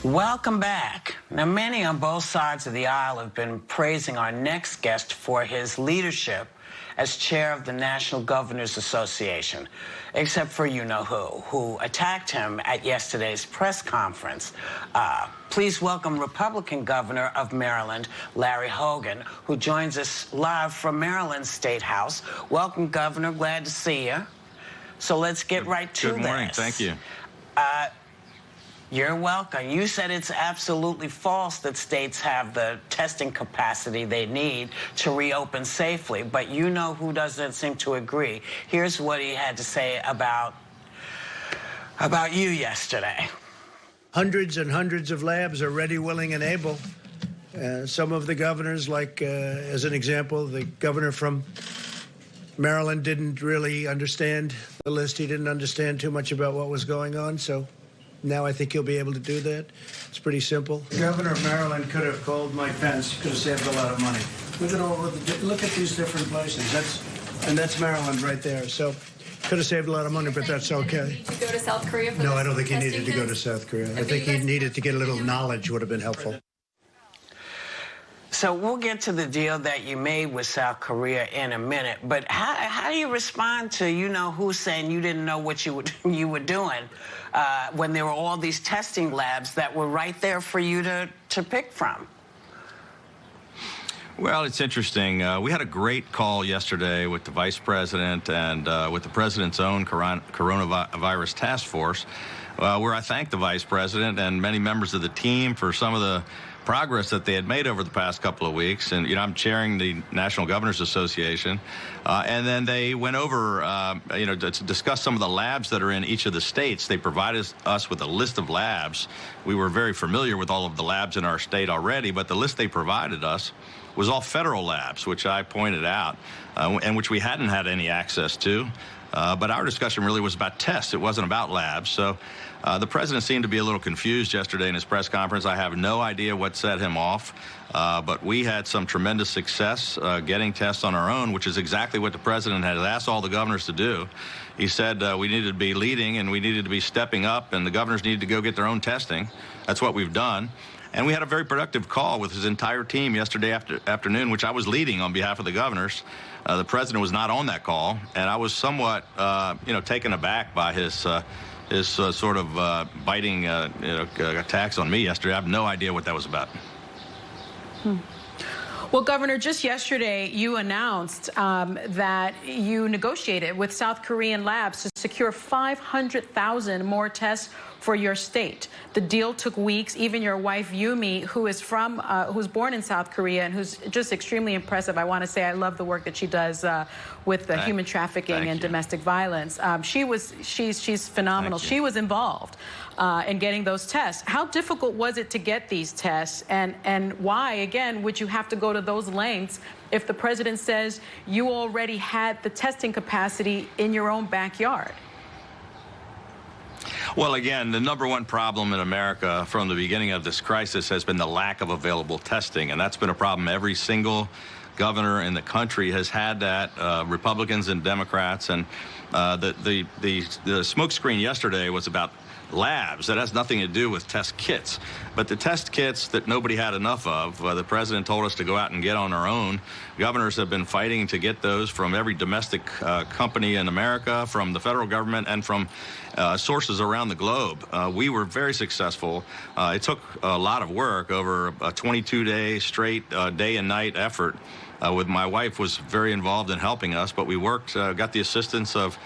Welcome back. Now, many on both sides of the aisle have been praising our next guest for his leadership as chair of the National Governors Association, except for you-know-who, who attacked him at yesterday's press conference. Please welcome Republican Governor of Maryland, Larry Hogan, who joins us live from Maryland State House. Welcome, Governor. Glad to see you. So let's get right to this. Good morning. Thank you. You're welcome. You said it's absolutely false that states have the testing capacity they need to reopen safely, but you know who doesn't seem to agree. Here's what he had to say about you yesterday. Hundreds and hundreds of labs are ready, willing, and able. Some of the governors, like, as an example, the governor from Maryland didn't really understand the list. He didn't understand too much about what was going on, so now I think he'll be able to do that. It's pretty simple. The governor of Maryland could have called Mike Pence. He could have saved a lot of money. Look at these different places. That's Maryland right there. So could have saved a lot of money, but that's okay. To go to South Korea for No, I don't think he needed to go to South Korea. I think he needed to get a little knowledge would have been helpful. So we'll get to the deal that you made with South Korea in a minute, but how do you respond to you-know-who saying you didn't know what you were doing when there were all these testing labs that were right there for you to pick from? Well, it's interesting. We had a great call yesterday with the vice president and with the president's own coronavirus task force, where I thanked the vice president and many members of the team for some of the progress that they had made over the past couple of weeks. And, I'm chairing the National Governors Association. And then they went over, to discuss some of the labs that are in each of the states. They provided us with a list of labs. We were very familiar with all of the labs in our state already, but the list they provided us was all federal labs, which I pointed out, and which we hadn't had any access to. But our discussion really was about tests. It wasn't about labs. So the president seemed to be a little confused yesterday in his press conference. I have no idea what set him off. But we had some tremendous success getting tests on our own, which is exactly what the president had asked all the governors to do. He said we needed to be leading and we needed to be stepping up, and the governors needed to go get their own testing. That's what we've done. And we had a very productive call with his entire team yesterday afternoon, which I was leading on behalf of the governors. The president was not on that call, and I was somewhat, taken aback by his sort of biting, attacks on me yesterday. I have no idea what that was about. Well, Governor, just yesterday you announced that you negotiated with South Korean labs to secure 500,000 more tests for your state. The deal took weeks. Even your wife, Yumi, who's born in South Korea and who's just extremely impressive. I want to say I love the work that she does with the human trafficking and domestic violence. She's phenomenal. She was involved in getting those tests. How difficult was it to get these tests, and why, again, would you have to go to those lengths if the president says you already had the testing capacity in your own backyard? Well, again, the number one problem in America from the beginning of this crisis has been the lack of available testing, and that's been a problem. Every single governor in the country has had that, Republicans and Democrats, and the smokescreen yesterday was about labs. That has nothing to do with test kits. But the test kits that nobody had enough of, the president told us to go out and get on our own. Governors have been fighting to get those from every domestic company in America, from the federal government, and from sources around the globe. We were very successful. It took a lot of work over a 22-day straight day and night effort. With my wife was very involved in helping us, but we worked, got the assistance of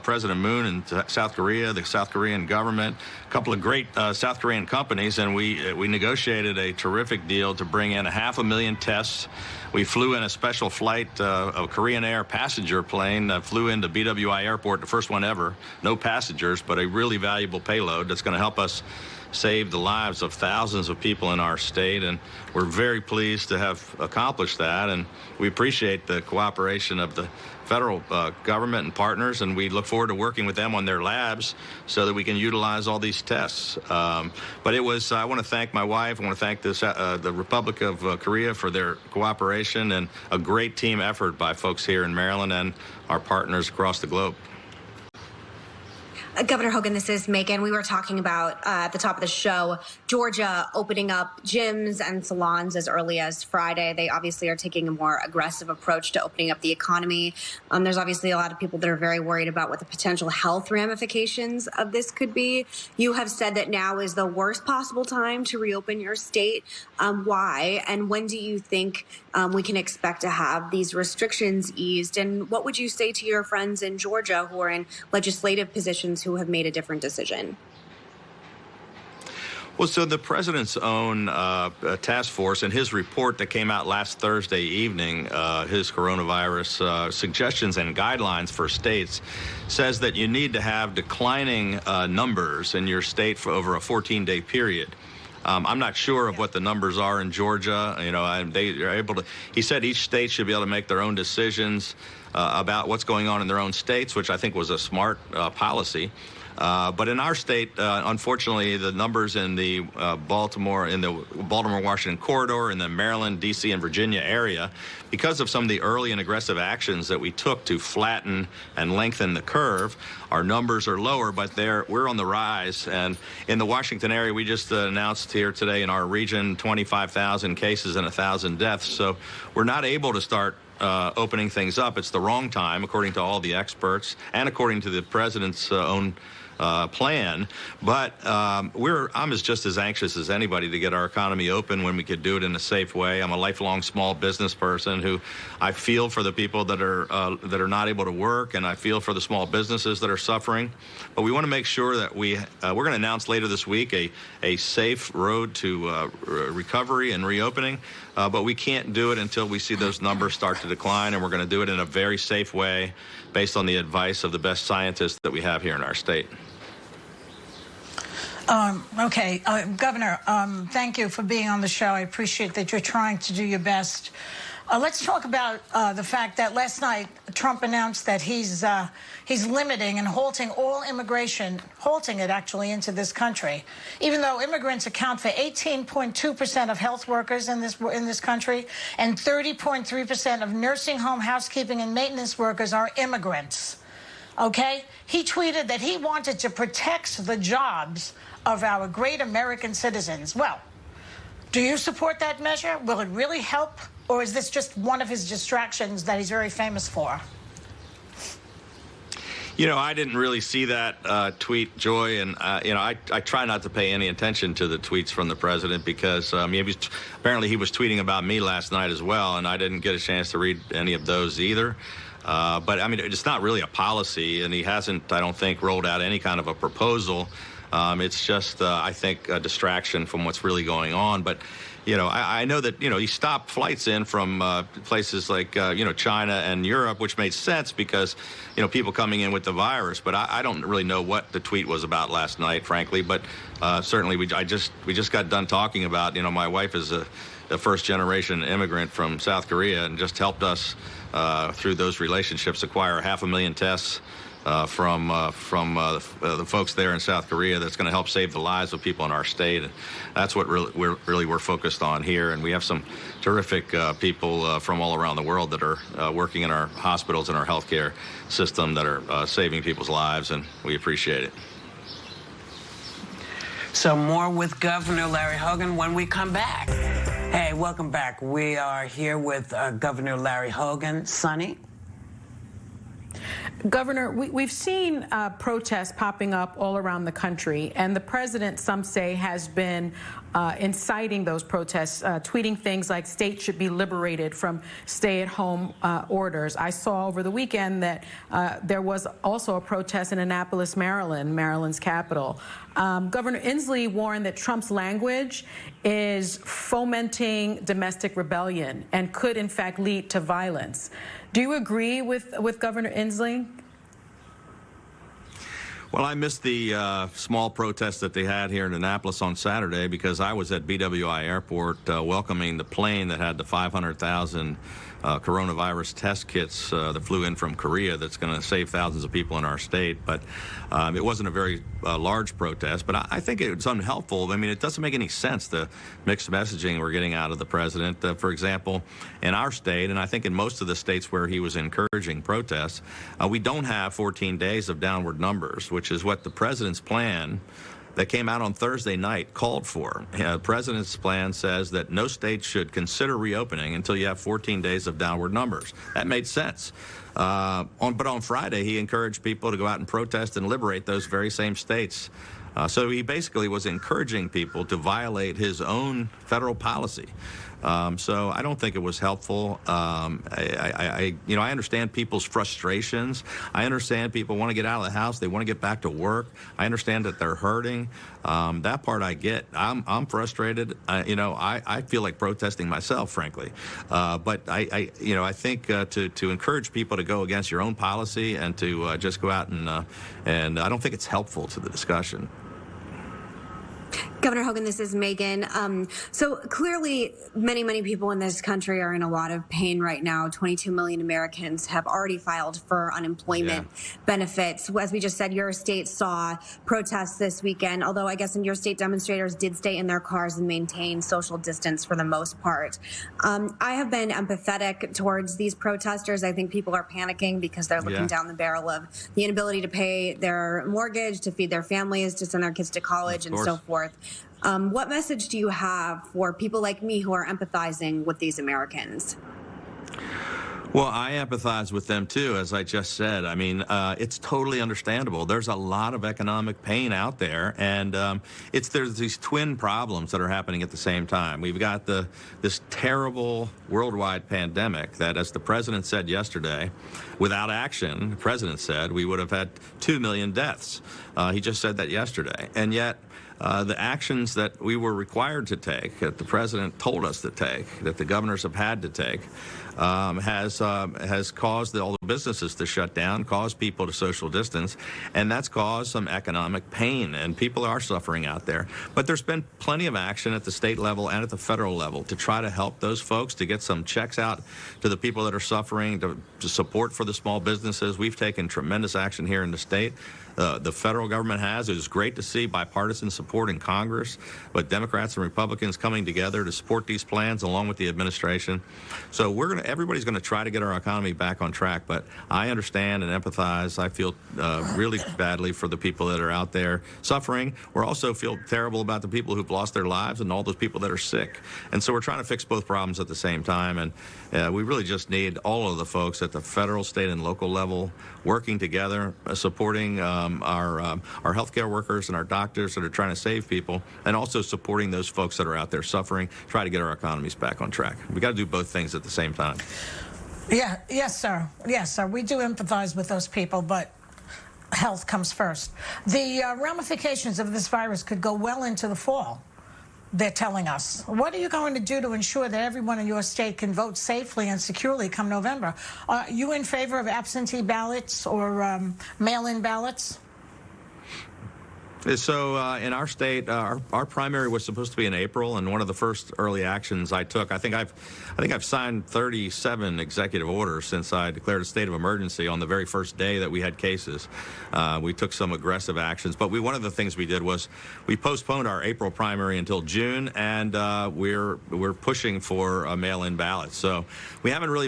President Moon in South Korea, the South Korean government, a couple of great South Korean companies, and we negotiated a terrific deal to bring in 500,000 tests. We flew in a special flight, a Korean Air passenger plane, flew into BWI Airport, the first one ever, no passengers, but a really valuable payload that's going to help us save the lives of thousands of people in our state, and we're very pleased to have accomplished that, and we appreciate the cooperation of the federal government and partners, and we look forward to working with them on their labs so that we can utilize all these tests. But it was, I want to thank my wife, I want to thank the Republic of Korea for their cooperation, and a great team effort by folks here in Maryland and our partners across the globe. Governor Hogan, this is Megan. We were talking about at the top of the show, Georgia opening up gyms and salons as early as Friday. They obviously are taking a more aggressive approach to opening up the economy. There's obviously a lot of people that are very worried about what the potential health ramifications of this could be. You have said that now is the worst possible time to reopen your state. Why? And when do you think we can expect to have these restrictions eased? And what would you say to your friends in Georgia who are in legislative positions who have made a different decision? Well, so the president's own task force and his report that came out last Thursday evening, his coronavirus suggestions and guidelines for states, says that you need to have declining numbers in your state for over a 14-day period. I'm not sure of what the numbers are in Georgia. You know, they are able to. He said each state should be able to make their own decisions about what's going on in their own states, which I think was a smart policy. But in our state, unfortunately, the numbers in the Baltimore-Washington corridor, in the Maryland, D.C., and Virginia area, because of some of the early and aggressive actions that we took to flatten and lengthen the curve, our numbers are lower, but we're on the rise. And in the Washington area, we just announced here today in our region 25,000 cases and 1,000 deaths. So we're not able to start opening things up. It's the wrong time, according to all the experts and according to the president's own plan. But I'm just as anxious as anybody to get our economy open when we could do it in a safe way. I'm a lifelong small business person who I feel for the people that are not able to work, and I feel for the small businesses that are suffering. But we want to make sure that we're going to announce later this week a safe road to recovery and reopening. But we can't do it until we see those numbers start to decline, and we're going to do it in a very safe way based on the advice of the best scientists that we have here in our state. Okay, Governor, thank you for being on the show. I appreciate that you're trying to do your best. Let's talk about the fact that last night Trump announced that he's limiting and halting all immigration, halting it actually into this country, even though immigrants account for 18.2% of health workers in this country, and 30.3% of nursing home, housekeeping, and maintenance workers are immigrants. Okay? He tweeted that he wanted to protect the jobs of our great American citizens. Well, do you support that measure? Will it really help? Or is this just one of his distractions that he's very famous for? You know, I didn't really see that tweet, Joy, and I try not to pay any attention to the tweets from the president because apparently he was tweeting about me last night as well, and I didn't get a chance to read any of those either. But I mean, it's not really a policy, and he hasn't, I don't think, rolled out any kind of a proposal. It's just, I think, a distraction from what's really going on. But you know, I know that, he stopped flights in from places like, China and Europe, which made sense because, people coming in with the virus. But I don't really know what the tweet was about last night, frankly. But certainly we just got done talking about, my wife is a first-generation immigrant from South Korea and just helped us through those relationships acquire 500,000 tests from the folks there in South Korea that's going to help save the lives of people in our state. And that's what we're focused on here. And we have some terrific people from all around the world that are working in our hospitals and our healthcare system that are saving people's lives, and we appreciate it. So more with Governor Larry Hogan when we come back. Hey, welcome back. We are here with Governor Larry Hogan. Sonny? Governor, we've seen protests popping up all around the country, and the president, some say, has been inciting those protests, tweeting things like states should be liberated from stay-at-home orders. I saw over the weekend that there was also a protest in Annapolis, Maryland, Maryland's capital. Governor Inslee warned that Trump's language is fomenting domestic rebellion and could, in fact, lead to violence. Do you agree with Governor Inslee? Well, I missed the small protest that they had here in Annapolis on Saturday because I was at BWI Airport welcoming the plane that had the 500,000 coronavirus test kits that flew in from Korea that's going to save thousands of people in our state. But it wasn't a very large protest. But I think it's unhelpful. I mean, it doesn't make any sense, the mixed messaging we're getting out of the president. For example, in our state, and I think in most of the states where he was encouraging protests, we don't have 14 days of downward numbers, which is what the president's plan that came out on Thursday night called for. The president's plan says that no state should consider reopening until you have 14 days of downward numbers. That made sense. But on Friday, he encouraged people to go out and protest and liberate those very same states. So he basically was encouraging people to violate his own federal policy. So I don't think it was helpful. I understand people's frustrations. I understand people want to get out of the house. They want to get back to work. I understand that they're hurting. That part I get. I'm frustrated. I feel like protesting myself, frankly. But I think to encourage people to go against your own policy and to just go out and I don't think it's helpful to the discussion. Governor Hogan, this is Megan. So clearly, many people in this country are in a lot of pain right now. 22 million Americans have already filed for unemployment benefits. As we just said, your state saw protests this weekend, although I guess in your state, demonstrators did stay in their cars and maintain social distance for the most part. I have been empathetic towards these protesters. I think people are panicking because they're looking down the barrel of the inability to pay their mortgage, to feed their families, to send their kids to college, and so forth. What message do you have for people like me who are empathizing with these Americans? Well, I empathize with them, too, as I just said. I mean, it's totally understandable. There's a lot of economic pain out there, and there's these twin problems that are happening at the same time. We've got this terrible worldwide pandemic that, as the president said yesterday, without action, the president said, we would have had 2 million deaths. He just said that yesterday. And yet, the actions that we were required to take, that the president told us to take, that the governors have had to take, has caused all the businesses to shut down, caused people to social distance, and that's caused some economic pain, and people are suffering out there. But there's been plenty of action at the state level and at the federal level to try to help those folks, to get some checks out to the people that are suffering, to support for the small businesses. We've taken tremendous action here in the state. The federal government has. It was great to see bipartisan support in Congress, but Democrats and Republicans coming together to support these plans along with the administration. So everybody's going to try to get our economy back on track, but I understand and empathize. I feel really badly for the people that are out there suffering. We also feel terrible about the people who've lost their lives and all those people that are sick. And so we're trying to fix both problems at the same time, and we really just need all of the folks at the federal, state, and local level working together, supporting our healthcare workers and our doctors that are trying to save people, and also supporting those folks that are out there suffering, try to get our economies back on track. We got to do both things at the same time. Yes, sir. Yes, sir. We do empathize with those people, but health comes first. The ramifications of this virus could go well into the fall, they're telling us. What are you going to do to ensure that everyone in your state can vote safely and securely come November? Are you in favor of absentee ballots or mail-in ballots? So in our state, our primary was supposed to be in April, and one of the first early actions I took, I think I've signed 37 executive orders since I declared a state of emergency on the very first day that we had cases. We took some aggressive actions, but one of the things we did was we postponed our April primary until June, and we're pushing for mail-in ballots. So we haven't really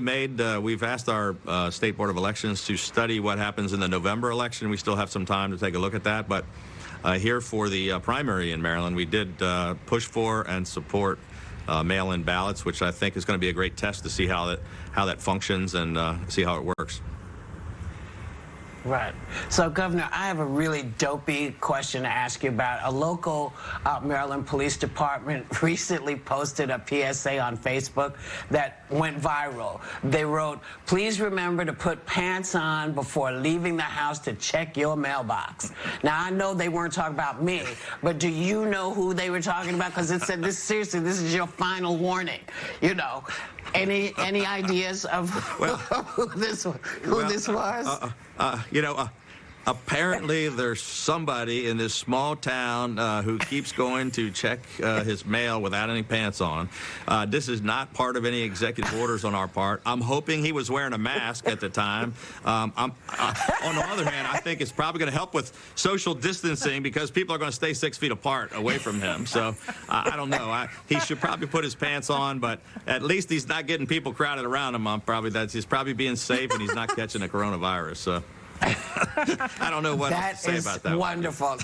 we've asked our State Board of Elections to study what happens in the November election. We still have some time to take a look at that, but here for the primary in Maryland, we did push for and support mail-in ballots, which I think is going to be a great test to see how that functions and see how it works. Right. So, Governor, I have a really dopey question to ask you about. A local Maryland Police Department recently posted a PSA on Facebook that went viral. They wrote, "Please remember to put pants on before leaving the house to check your mailbox." Now, I know they weren't talking about me, but do you know who they were talking about? Because it said, seriously, this is your final warning. You know, any ideas of who this was? Apparently, there's somebody in this small town who keeps going to check his mail without any pants on. This is not part of any executive orders on our part. I'm hoping he was wearing a mask at the time. On the other hand, I think it's probably going to help with social distancing because people are going to stay 6 feet apart away from him. So I don't know. He should probably put his pants on, but at least he's not getting people crowded around him. He's probably being safe and he's not catching the coronavirus. So. I don't know what to say about that. That is wonderful.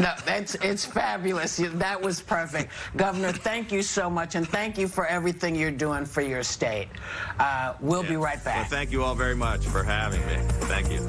No, it's fabulous. That was perfect. Governor, thank you so much, and thank you for everything you're doing for your state. We'll be right back. Well, thank you all very much for having me. Thank you.